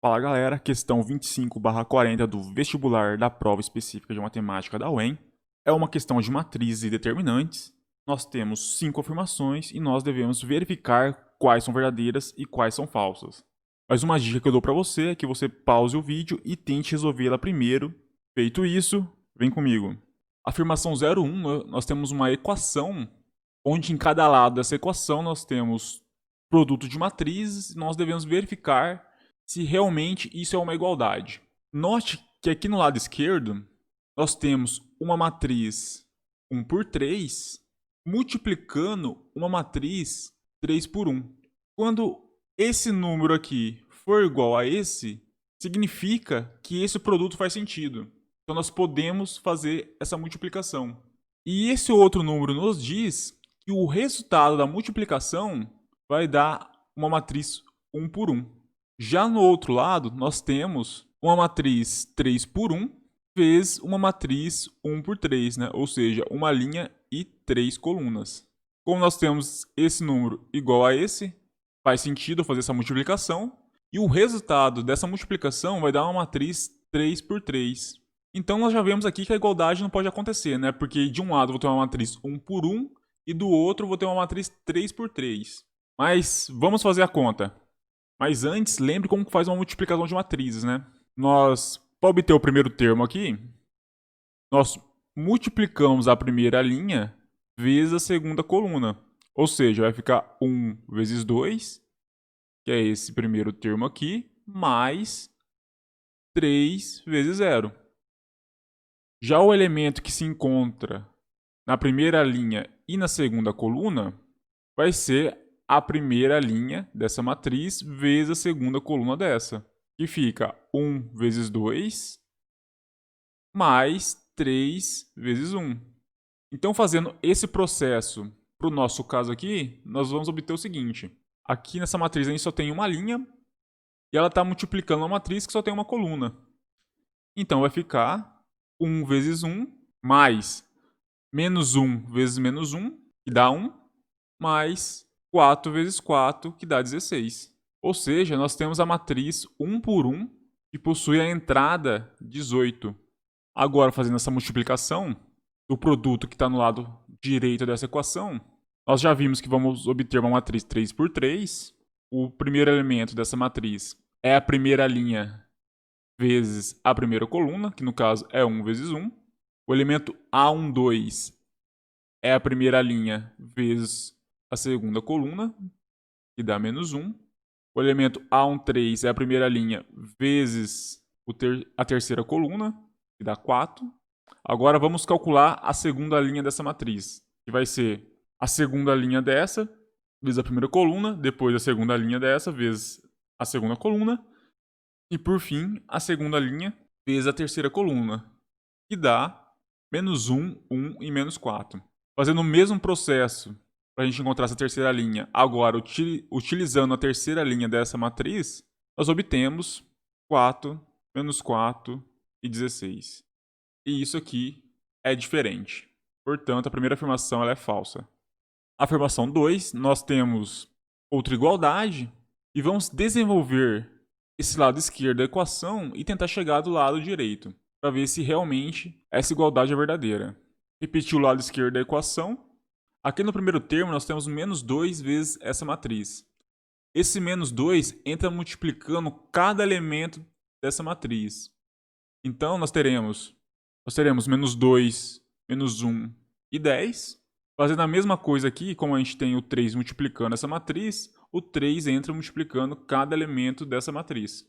Fala galera, questão 25/40 do vestibular da prova específica de matemática da UEM é uma questão de matrizes e determinantes. Nós temos 5 afirmações e nós devemos verificar quais são verdadeiras e quais são falsas. Mas uma dica que eu dou para você é que você pause o vídeo e tente resolvê-la primeiro. Feito isso, vem comigo. Afirmação 01, nós temos uma equação onde em cada lado dessa equação nós temos produto de matrizes e nós devemos verificar se realmente isso é uma igualdade. Note que aqui no lado esquerdo nós temos uma matriz 1 por 3 multiplicando uma matriz 3 por 1. Quando esse número aqui for igual a esse, significa que esse produto faz sentido. Então nós podemos fazer essa multiplicação. E esse outro número nos diz que o resultado da multiplicação vai dar uma matriz 1 por 1. Já no outro lado, nós temos uma matriz 3 por 1 vezes uma matriz 1 por 3, né? Ou seja, uma linha e 3 colunas. Como nós temos esse número igual a esse, faz sentido fazer essa multiplicação. E o resultado dessa multiplicação vai dar uma matriz 3 por 3. Então nós já vemos aqui que a igualdade não pode acontecer, né? Porque de um lado eu vou ter uma matriz 1 por 1 e do outro eu vou ter uma matriz 3 por 3. Mas vamos fazer a conta. Mas antes, lembre como faz uma multiplicação de matrizes, né? Nós, para obter o primeiro termo aqui, nós multiplicamos a primeira linha vezes a segunda coluna. Ou seja, vai ficar 1 vezes 2, que é esse primeiro termo aqui, mais 3 vezes 0. Já o elemento que se encontra na primeira linha e na segunda coluna vai ser a primeira linha dessa matriz vezes a segunda coluna dessa, que fica 1 vezes 2 mais 3 vezes 1. Então, fazendo esse processo para o nosso caso aqui, nós vamos obter o seguinte. Aqui nessa matriz a gente só tem uma linha e ela está multiplicando uma matriz que só tem uma coluna. Então, vai ficar 1 vezes 1 mais menos 1 vezes menos 1, que dá 1, mais 4 vezes 4, que dá 16. Ou seja, nós temos a matriz 1 por 1, que possui a entrada 18. Agora, fazendo essa multiplicação do produto que está no lado direito dessa equação, nós já vimos que vamos obter uma matriz 3 por 3. O primeiro elemento dessa matriz é a primeira linha vezes a primeira coluna, que no caso é 1 vezes 1. O elemento A12 é a primeira linha vezes a segunda coluna, que dá menos 1. O elemento A13 é a primeira linha vezes a terceira coluna, que dá 4. Agora vamos calcular a segunda linha dessa matriz, que vai ser a segunda linha dessa vezes a primeira coluna, depois a segunda linha dessa vezes a segunda coluna, e por fim a segunda linha vezes a terceira coluna, que dá menos 1, 1 e menos 4. Fazendo o mesmo processo para a gente encontrar essa terceira linha, agora utilizando a terceira linha dessa matriz, nós obtemos 4, menos 4 e 16. E isso aqui é diferente. Portanto, a primeira afirmação ela é falsa. Afirmação 2, nós temos outra igualdade e vamos desenvolver esse lado esquerdo da equação e tentar chegar do lado direito, para ver se realmente essa igualdade é verdadeira. Repetir o lado esquerdo da equação. Aqui no primeiro termo nós temos menos 2 vezes essa matriz. Esse menos 2 entra multiplicando cada elemento dessa matriz. Então nós teremos menos 2, menos 1 e 10. Fazendo a mesma coisa aqui, como a gente tem o 3 multiplicando essa matriz, o 3 entra multiplicando cada elemento dessa matriz.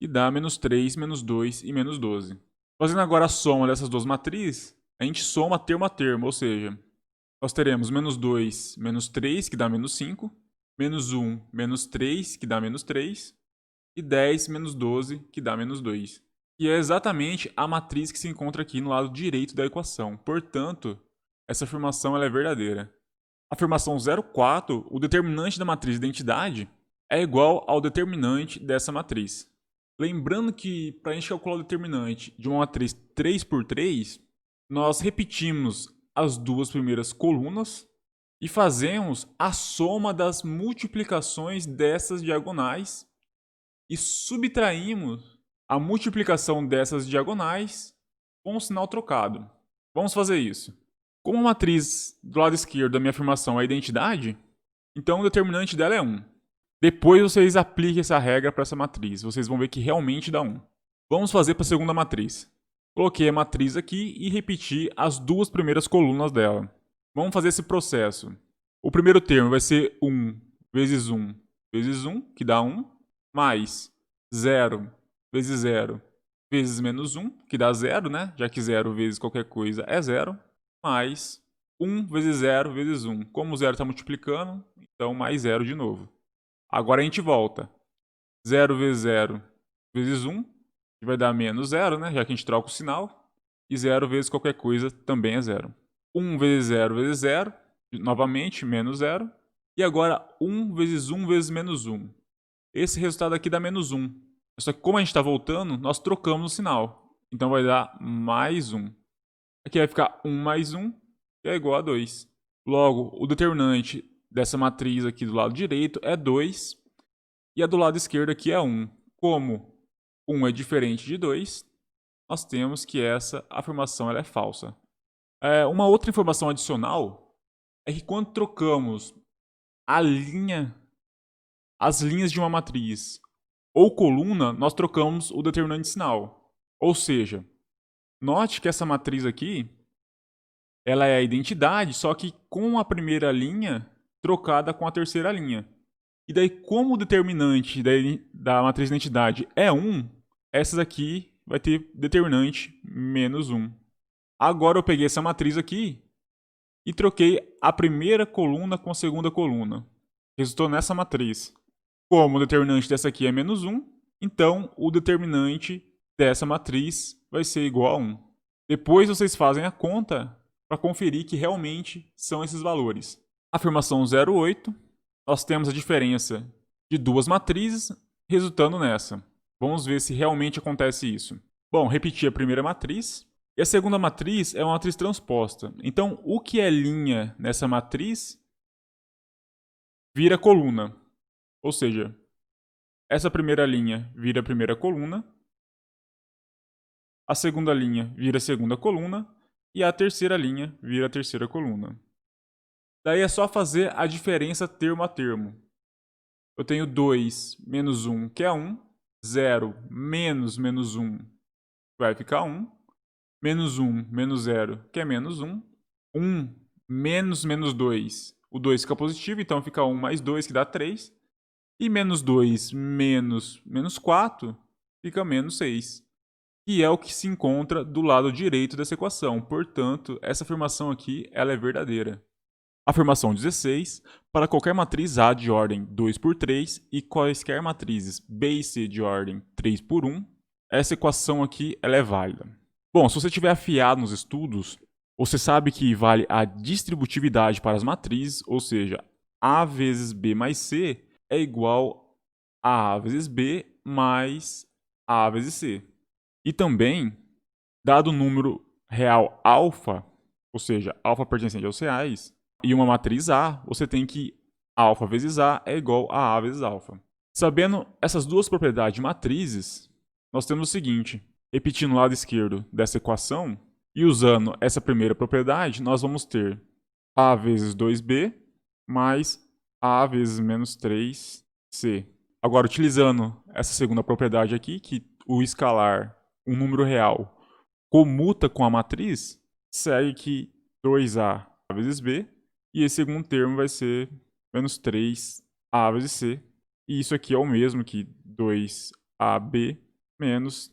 E dá menos 3, menos 2 e menos 12. Fazendo agora a soma dessas duas matrizes, a gente soma termo a termo, ou seja, nós teremos menos 2, menos 3, que dá menos 5, menos 1, menos 3, que dá menos 3, e 10, menos 12, que dá menos 2. Que é exatamente a matriz que se encontra aqui no lado direito da equação. Portanto, essa afirmação ela é verdadeira. Afirmação 04, o determinante da matriz de identidade é igual ao determinante dessa matriz. Lembrando que para a gente calcular o determinante de uma matriz 3 por 3, nós repetimos as duas primeiras colunas e fazemos a soma das multiplicações dessas diagonais e subtraímos a multiplicação dessas diagonais com o sinal trocado. Vamos fazer isso. Como a matriz do lado esquerdo da minha afirmação é a identidade, então o determinante dela é 1. Depois vocês apliquem essa regra para essa matriz, vocês vão ver que realmente dá 1. Vamos fazer para a segunda matriz. Coloquei a matriz aqui e repeti as duas primeiras colunas dela. Vamos fazer esse processo. O primeiro termo vai ser 1 vezes 1 vezes 1, que dá 1, mais 0 vezes 0 vezes menos 1, que dá 0, né? Já que 0 vezes qualquer coisa é 0, mais 1 vezes 0 vezes 1. Como o 0 está multiplicando, então mais 0 de novo. Agora a gente volta. 0 vezes 0 vezes 1, que vai dar menos 0, né? Já que a gente troca o sinal. E 0 vezes qualquer coisa também é 0. 1 vezes 0 vezes 0, novamente, menos 0. E agora 1 vezes 1 vezes menos 1. Esse resultado aqui dá menos 1. Só que como a gente está voltando, nós trocamos o sinal. Então vai dar mais 1. Aqui vai ficar 1 mais 1, que é igual a 2. Logo, o determinante dessa matriz aqui do lado direito é 2. E a do lado esquerdo aqui é 1. Como 1 é diferente de 2, nós temos que essa afirmação ela é falsa. Uma outra informação adicional é que quando trocamos as linhas de uma matriz ou coluna, nós trocamos o determinante de sinal. Ou seja, note que essa matriz aqui ela é a identidade, só que com a primeira linha trocada com a terceira linha. E daí, como o determinante da matriz de identidade é 1, essas aqui vai ter determinante menos 1. Agora eu peguei essa matriz aqui e troquei a primeira coluna com a segunda coluna. Resultou nessa matriz. Como o determinante dessa aqui é menos 1, então o determinante dessa matriz vai ser igual a 1. Depois vocês fazem a conta para conferir que realmente são esses valores. Afirmação 08, nós temos a diferença de duas matrizes resultando nessa. Vamos ver se realmente acontece isso. Bom, repetir a primeira matriz. E a segunda matriz é uma matriz transposta. Então, o que é linha nessa matriz vira coluna. Ou seja, essa primeira linha vira a primeira coluna, a segunda linha vira a segunda coluna e a terceira linha vira a terceira coluna. Daí é só fazer a diferença termo a termo. Eu tenho 2 menos 1, que é 1. 0 menos menos 1 vai ficar 1. Menos 1 menos 0, que é menos 1. 1 menos menos 2. O 2 fica positivo, então fica 1 mais 2, que dá 3. E menos 2 menos menos 4 fica menos 6. Que é o que se encontra do lado direito dessa equação. Portanto, essa afirmação aqui ela é verdadeira. Afirmação 16. Para qualquer matriz A de ordem 2 por 3 e quaisquer matrizes B e C de ordem 3 por 1, essa equação aqui ela é válida. Bom, se você estiver afiado nos estudos, você sabe que vale a distributividade para as matrizes, ou seja, A vezes B mais C é igual a A vezes B mais A vezes C. E também, dado o número real alfa, ou seja, alfa pertencente aos reais, e uma matriz A, você tem que alfa vezes A é igual a A vezes alfa. Sabendo essas duas propriedades de matrizes, nós temos o seguinte: repetindo o lado esquerdo dessa equação e usando essa primeira propriedade, nós vamos ter A vezes 2B mais A vezes menos 3C. Agora, utilizando essa segunda propriedade aqui, que o escalar, um número real, comuta com a matriz, segue que 2A vezes B, e esse segundo termo vai ser menos 3A vezes C. E isso aqui é o mesmo que 2AB menos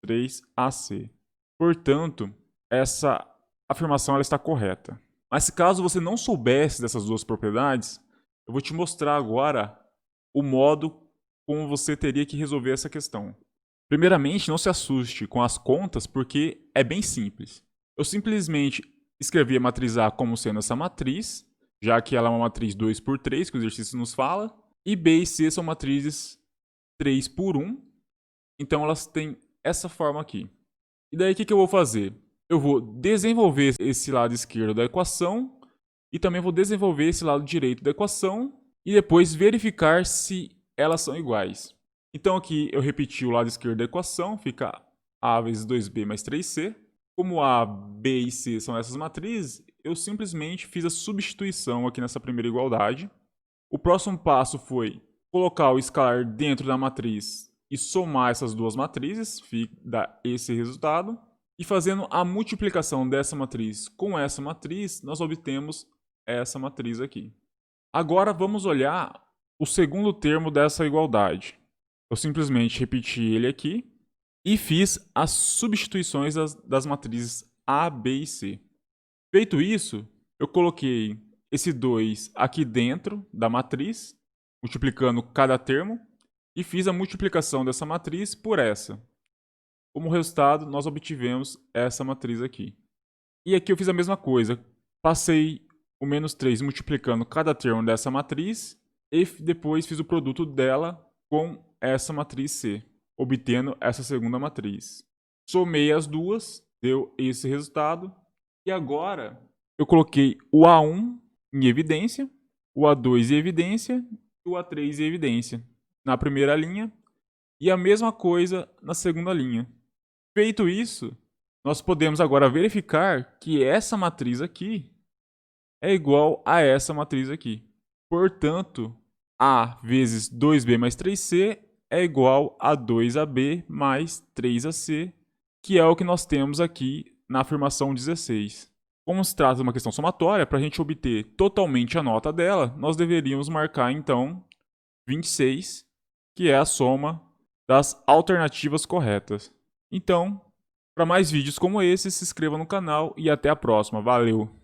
3AC. Portanto, essa afirmação ela está correta. Mas se caso você não soubesse dessas duas propriedades, eu vou te mostrar agora o modo como você teria que resolver essa questão. Primeiramente, não se assuste com as contas, porque é bem simples. Eu simplesmente escrevi a matriz A como sendo essa matriz, já que ela é uma matriz 2 por 3, que o exercício nos fala, e B e C são matrizes 3 por 1, então elas têm essa forma aqui. E daí o que eu vou fazer? Eu vou desenvolver esse lado esquerdo da equação e também vou desenvolver esse lado direito da equação e depois verificar se elas são iguais. Então aqui eu repeti o lado esquerdo da equação, fica A vezes 2B mais 3C. Como A, B e C são essas matrizes, eu simplesmente fiz a substituição aqui nessa primeira igualdade. O próximo passo foi colocar o escalar dentro da matriz e somar essas duas matrizes, dá esse resultado. E fazendo a multiplicação dessa matriz com essa matriz, nós obtemos essa matriz aqui. Agora vamos olhar o segundo termo dessa igualdade. Eu simplesmente repeti ele aqui e fiz as substituições das matrizes A, B e C. Feito isso, eu coloquei esse 2 aqui dentro da matriz, multiplicando cada termo, e fiz a multiplicação dessa matriz por essa. Como resultado, nós obtivemos essa matriz aqui. E aqui eu fiz a mesma coisa. Passei o menos 3 multiplicando cada termo dessa matriz e depois fiz o produto dela com essa matriz C, obtendo essa segunda matriz. Somei as duas, deu esse resultado. E agora eu coloquei o A1 em evidência, o A2 em evidência e o A3 em evidência na primeira linha e a mesma coisa na segunda linha. Feito isso, nós podemos agora verificar que essa matriz aqui é igual a essa matriz aqui. Portanto, A vezes 2B mais 3C é igual a 2AB mais 3AC, que é o que nós temos aqui na afirmação 16. Como se trata de uma questão somatória, para a gente obter totalmente a nota dela, nós deveríamos marcar então 26, que é a soma das alternativas corretas. Então, para mais vídeos como esse, se inscreva no canal e até a próxima. Valeu!